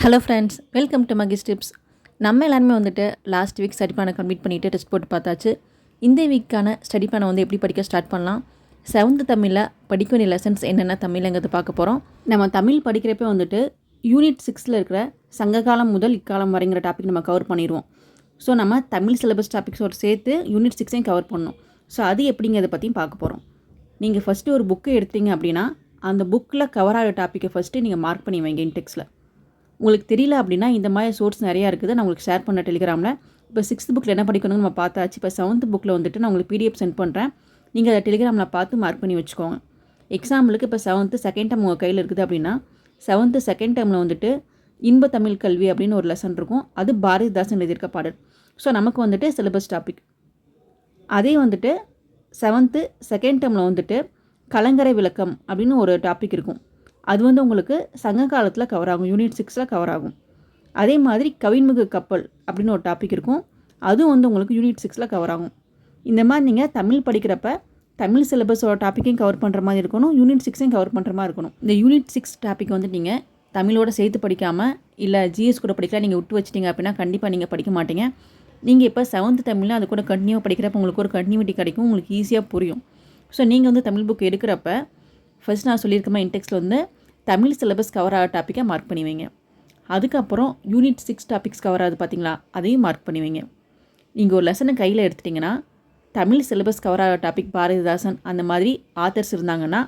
Hello friends, welcome to Mahi's tips. நம்ம எல்லாருமே வந்துட்டு லாஸ்ட் வீக் ஸ்டடி பிளானை கம்ப்ளீட் பண்ணிவிட்டு டெஸ்ட் போட்டு பார்த்தாச்சு. இந்த வீக்கான ஸ்டடி பிளானை வந்து எப்படி படிக்க ஸ்டார்ட் பண்ணலாம், 7th தமிழில் படிக்க வேண்டிய லெசன்ஸ் என்னென்ன தமிழ்ங்கிறது பார்க்க போகிறோம். நம்ம தமிழ் படிக்கிறப்ப வந்துட்டு யூனிட் 6 இருக்கிற சங்ககாலம் முதல் இக்காலம் வரைங்கிற டாபிக் நம்ம கவர் பண்ணிடுவோம். ஸோ நம்ம தமிழ் சிலபஸ் டாபிக்ஸோடு சேர்த்து யூனிட் 6ஐயும் கவர் பண்ணணும். ஸோ அது எப்படிங்கிறத பற்றியும் பார்க்க போகிறோம். நீங்கள் ஃபஸ்ட்டு ஒரு புக்கை எடுத்தீங்க அப்படின்னா அந்த புக்கில் கவர் ஆகிற டாப்பிக்கை ஃபஸ்ட்டு நீங்கள் மார்க் பண்ணி வைங்க இன்டெக்ஸில். உங்களுக்கு தெரியல அப்படின்னா இந்த மாதிரி சோர்ஸ் நிறையா இருக்குது, நான் உங்களுக்கு ஷேர் பண்ண டெலிகிராமில். இப்போ 6th புக்கில் என்ன படிக்கணும்னு நம்ம பார்த்தாச்சு. இப்போ 7th புக்கில் வந்துட்டு நான் உங்களுக்கு PDF சென்ட் பண்ணுறேன். நீங்கள் அதை டெலிகிராமில் பார்த்து மார்க் பண்ணி வச்சுக்கோங்க. எக்ஸாம்பிளுக்கு இப்போ 7th செகண்ட் டேர்ம் உங்கள் கையில் இருக்குது அப்படின்னா 7th செகண்ட் டேர்மில் வந்துட்டு இன்ப தமிழ் கல்வி அப்படின்னு ஒரு லெசன் இருக்கும். அது பாரதிதாசன் எழுதியிருக்க பாடல். ஸோ நமக்கு வந்துட்டு சிலபஸ் டாபிக். அதே வந்துட்டு 7th செகண்ட் டேர்மில் வந்துட்டு கலங்கரை விளக்கம் அப்படின்னு ஒரு டாபிக் இருக்கும். அது வந்து உங்களுக்கு சங்க காலத்தில் கவர் ஆகும், யூனிட் 6ல் கவர் ஆகும். அதே மாதிரி கவின்மிகு கப்பல் அப்படின்னு ஒரு டாபிக் இருக்கும். அதுவும் வந்து உங்களுக்கு யூனிட் 6ல் கவர் ஆகும். இந்த மாதிரி நீங்கள் தமிழ் படிக்கிறப்ப தமிழ் சிலபஸோட டாப்பிக்கையும் கவர் பண்ணுற மாதிரி இருக்கணும், யூனிட் 6ஐயும் கவர் பண்ணுற மாதிரி இருக்கணும். இந்த யூனிட் 6 டாபிக் வந்து நீங்கள் தமிழோட சேர்த்து படிக்காமல் இல்லை ஜிஎஸ் கூட படிக்கலாம் நீங்கள் விட்டு வச்சிட்டிங்க அப்படின்னா கண்டிப்பாக நீங்கள் படிக்க மாட்டீங்க. நீங்கள் இப்போ 7th தமிழில் அது கூட கண்டினியூவாக படிக்கிறப்ப உங்களுக்கு ஒரு கண்டினியூட்டி கிடைக்கும், உங்களுக்கு ஈஸியாக புரியும். ஸோ நீங்கள் வந்து தமிழ் புக் எடுக்கிறப்ப ஃபஸ்ட் நான் சொல்லியிருக்கமா இன்டெக்ஸில் வந்து தமிழ் சிலபஸ் கவர் ஆகிற டாப்பிக்கை மார்க் பண்ணி வைங்க. அதுக்கப்புறம் யூனிட் 6 டாபிக்ஸ் கவர் ஆகுது பார்த்தீங்களா, அதையும் மார்க் பண்ணி வைங்க. நீங்கள் ஒரு லெசனை கையில் எடுத்துட்டிங்கன்னா தமிழ் சிலபஸ் கவர் ஆகிற டாபிக் பாரதிதாசன் அந்த மாதிரி ஆத்தர்ஸ் இருந்தாங்கன்னா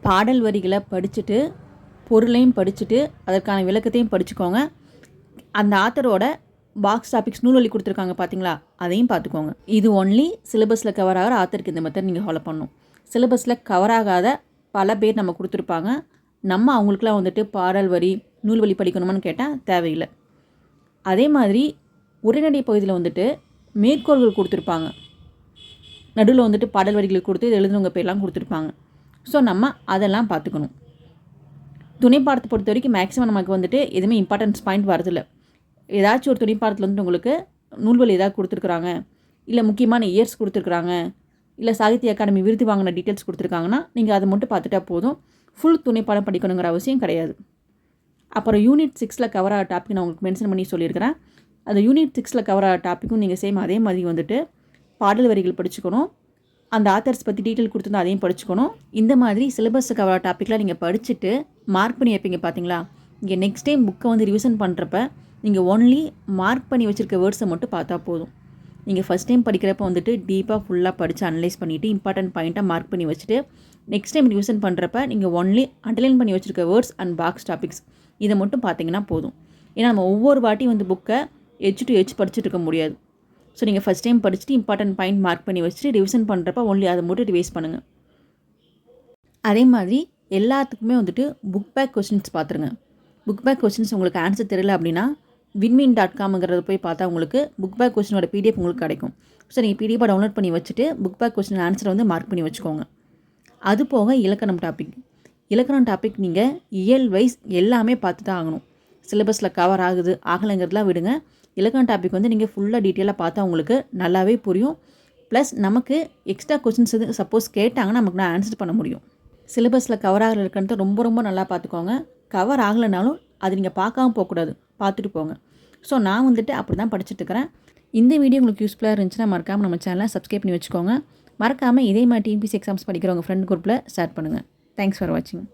பாடல் வரிகளை படிச்சுட்டு பொருளையும் படிச்சுட்டு அதற்கான விளக்கத்தையும் படிச்சுக்கோங்க. அந்த ஆத்தரோட பாக்ஸ் டாபிக்ஸ் நூல்வழி கொடுத்துருக்காங்க பார்த்தீங்களா, அதையும் பார்த்துக்கோங்க. இது ஒன்லி சிலபஸில் கவர் ஆகிற ஆத்தருக்கு இந்த மெத்தட் நீங்கள் ஃபாலோ பண்ணணும். சிலபஸில் கவர் ஆகாத பல பேர் நம்ம கொடுத்துருப்பாங்க, நம்ம அவங்களுக்குலாம் வந்துட்டு பாடல் வரி நூல்வழி படிக்கணுமான்னு கேட்டால் தேவையில்லை. அதே மாதிரி உரைநடை பகுதியில் வந்துட்டு மேற்கோள்கள் கொடுத்துருப்பாங்க, நடுவில் வந்துட்டு பாடல் வரிகள் கொடுத்து இது எழுதுனவங்க பேர்லாம் கொடுத்துருப்பாங்க. ஸோ நம்ம அதெல்லாம் பார்த்துக்கணும். துணைப்பாடத்தை பொறுத்த வரைக்கும் மேக்ஸிமம் நமக்கு வந்துட்டு எதுவுமே இம்பார்ட்டன்ஸ் பாயிண்ட் வரதில்லை. ஏதாச்சும் ஒரு துணைப்பாடத்தில் வந்துட்டு உங்களுக்கு நூல்வழி ஏதாவது கொடுத்துருக்குறாங்க, இல்லை முக்கியமான இயர்ஸ் கொடுத்துருக்குறாங்க, இல்லை சாகித்ய அகாடமி விருது வாங்கின டீட்டெயில்ஸ் கொடுத்துருக்காங்கன்னா நீங்கள் அதை மட்டும் பார்த்துட்டா போதும். ஃபுல் துணைப்பாடம் படிக்கணுங்கிற அவசியம் கிடையாது. அப்புறம் யூனிட் 6ல் கவர் ஆகிற டாபிக் நான் உங்களுக்கு மென்ஷன் பண்ணி சொல்லியிருக்கிறேன். அந்த யூனிட் 6ல் கவர் ஆகிற டாப்பிக்கும் நீங்கள் சேம் அதே மாதிரி வந்துட்டு பாடல் வரிகள் படிச்சுக்கணும், அந்த ஆத்தர்ஸ் பற்றி டீட்டெயில் கொடுத்துருந்தா அதையும் படிச்சுக்கணும். இந்த மாதிரி சிலபஸ் கவர் ஆகிற டாப்பிக்லாம் நீங்கள் படிச்சுட்டு மார்க் பண்ணி வைப்பீங்க பார்த்தீங்களா. இங்கே நெக்ஸ்ட் டைம் புக்கை வந்து ரிவிஷன் பண்ணுறப்ப நீங்கள் ஒன்லி மார்க் பண்ணி வச்சுருக்க வேர்ட்ஸை மட்டும் பார்த்தா போதும். நீங்கள் ஃபஸ்ட் டைம் படிக்கிறப்ப வந்துட்டு டீப்பாக ஃபுல்லாக படித்து அனலைஸ் பண்ணிவிட்டு இம்பார்ட்டன்ட் பாயிண்ட்டாக மார்க் பண்ணி வச்சுட்டு நெக்ஸ்ட் டைம் ரிவிஷன் பண்ணுறப்ப நீங்கள் ஒன்லி அண்டர்லைன் பண்ணி வச்சுருக்க வேர்ட்ஸ் அண்ட் பாக்ஸ் டாபிக்ஸ் இதை மட்டும் பார்த்தீங்கன்னா போதும். ஏன்னா நம்ம ஒவ்வொரு வாட்டியும் வந்து புக்கை எட்ஜ் டு எட்ஜ் படிச்சுட்டு இருக்க முடியாது. ஸோ நீங்கள் ஃபஸ்ட் டைம் படிச்சுட்டு இம்பார்ட்டன்ட் பாயிண்ட் மார்க் பண்ணி வச்சுட்டு ரிவிஷன் பண்ணுறப்ப ஒன்லி அதை மட்டும் ரிவைஸ் பண்ணுங்கள். அதே மாதிரி எல்லாத்துக்குமே வந்துட்டு புக் பேக் கொஸ்டின்ஸ் பார்த்துருங்க. புக் பேக் கொஸ்டின்ஸ் உங்களுக்கு ஆன்சர் தெரியல அப்படின்னா winmin.com போய் பார்த்தா உங்களுக்கு புக் பேக் கொஸ்டினோட PDF உங்களுக்கு கிடைக்கும். ஸோ நீங்கள் PDF டவுன்லோட் பண்ணி வச்சுட்டு புக் பேக் கொஸ்டின் ஆன்சரை வந்து மார்க் பண்ணி வச்சுக்கோங்க. அது போக இலக்கணம் டாபிக் நீங்கள் இயல் வைஸ் எல்லாமே பார்த்து தான் ஆகணும். சிலபஸில் கவர் ஆகுது ஆகலைங்கிறதுலாம் விடுங்க. இலக்கணம் டாபிக் வந்து நீங்கள் ஃபுல்லாக டீட்டெயிலாக பார்த்தா உங்களுக்கு நல்லாவே புரியும். ப்ளஸ் நமக்கு எக்ஸ்ட்ரா கொஸ்டின்ஸ் எது சப்போஸ் கேட்டாங்கன்னா நமக்கு நான் ஆன்சர் பண்ண முடியும். சிலபஸில் கவர் ஆகலை இருக்கிறது ரொம்ப ரொம்ப நல்லா பார்த்துக்கோங்க. கவர் ஆகலைனாலும் அது நீங்கள் பார்க்காம போகக்கூடாது, பார்த்துட்டு போங்க. ஸோ நான் வந்துட்டு அப்படி தான் படிச்சுட்டுருக்கிறேன். இந்த வீடியோ உங்களுக்கு யூஸ்ஃபுல்லாக இருந்துச்சுன்னா மறக்காமல் நம்ம சேனலை சப்ஸ்கிரைப் பண்ணி வச்சுக்கோங்க. மறக்காமல் இதே மாதிரி TNPSC எக்ஸாம்ஸ் படிக்கிறவங்க ஃப்ரெண்ட் குரூப்பில் ஷேர் பண்ணுங்கள். தேங்க்ஸ் ஃபார் வாட்சிங்.